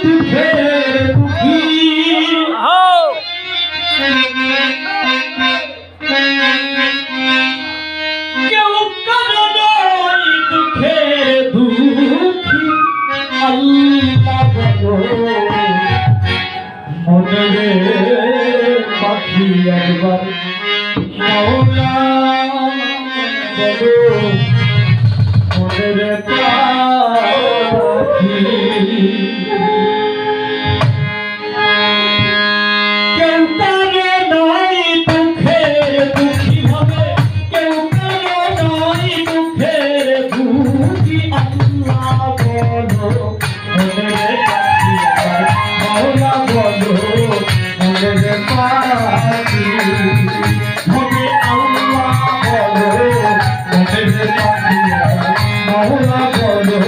দুঃখের দুঃখী কেউ কারো নয় দুঃখের দুঃখী আল্লাহ বলো মনে রে পাখি একবার মাওলা বলো মনে রে পাখি কেউ কারো নয় দুঃখের দুঃখী হবে কেউ কারো নয় দুঃখের দুঃখী আল্লাহ বলো মনে রে পাখি একবার মাওলা বলো মনে রে পাখি হবে আল্লাহ বলো মনে রে পাখি একবার মাওলা বলো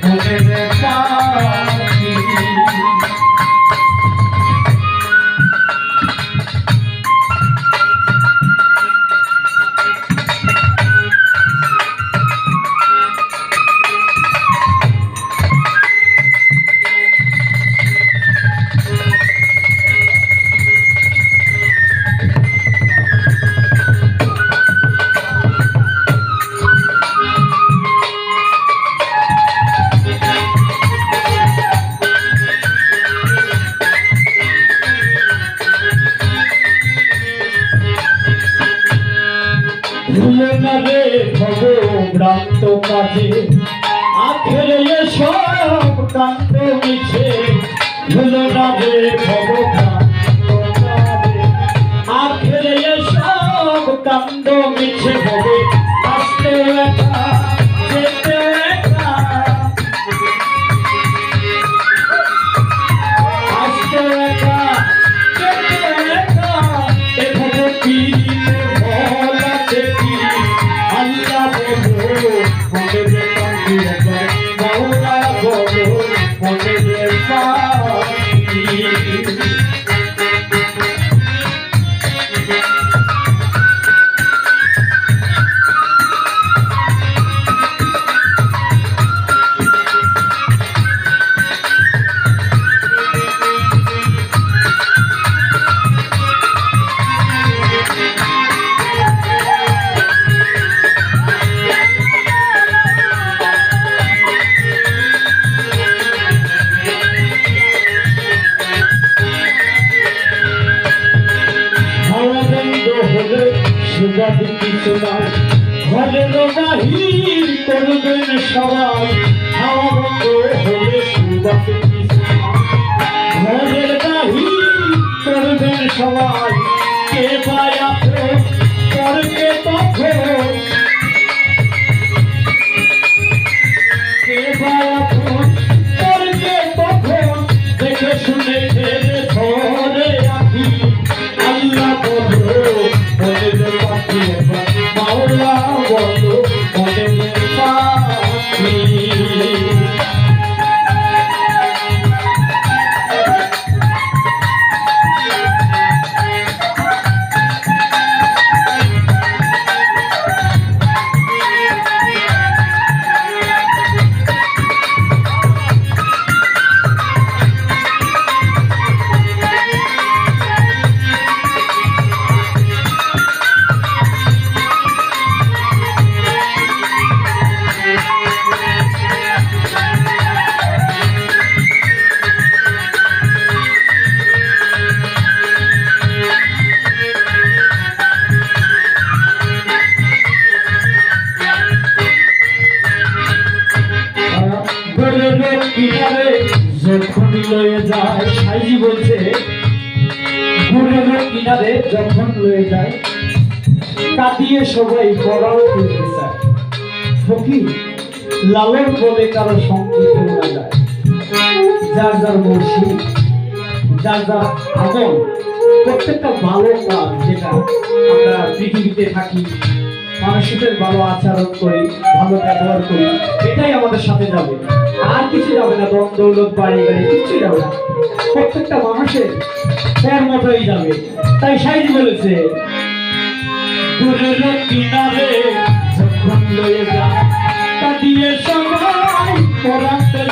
মনে রে পাখি ভুলে না রে ভ্রান্ত কাজে আখেরে সব কাণ্ড মিছে ভুলে না রে ভ্রান্ত কাজে আখেরে সব কাণ্ড মিছে হবে আসতে একা যেতে একা আসতে একা যেতে একা এভাবে কি আল্লাহ বলো মনে রে পাখি একবার মাওলা বলো মনে রে পাখি সুবাদী কিছু নাই ঘরের বাহির করবেন সবাই হাওয়া বন্ধ হলে সুবাদী কিছু ঘরের বাহির করবেন সবাই কে পায়া করবে তখন কে পায়া করবে তখন দেখে শুনে খেলে ধরে আখি আল্লাহ বলো মনে রে পাখি একবার মাওলা বলো মনে রে পাখি কিনারে যখন লয়ে যায় সাইজি বলছে গুড়ের কিনারে যখন লয়ে যায় কাটিয়ে সবাই পড়াও করতে চায় ফকির লালন বলে কারো সংকীর্ণ না যায় যার যার মর্শি যার যার আমল প্রত্যেকটা ভালো কাজ যেটা আমরা পৃথিবীতে থাকি মানুষের ভালো আচরণ করি ভালো ব্যবহার করি এটাই আমাদের সাথে যাবে আর কিছু যাবে না ধন দৌলত বাড়ি গাড়ি কিচ্ছু যাবে না প্রত্যেকটা মানুষের এর মতোই যাবে তাই সাইজি বলেছে গুরের কিনারে যখন লয়ে যায় তা দিয়ে সবাই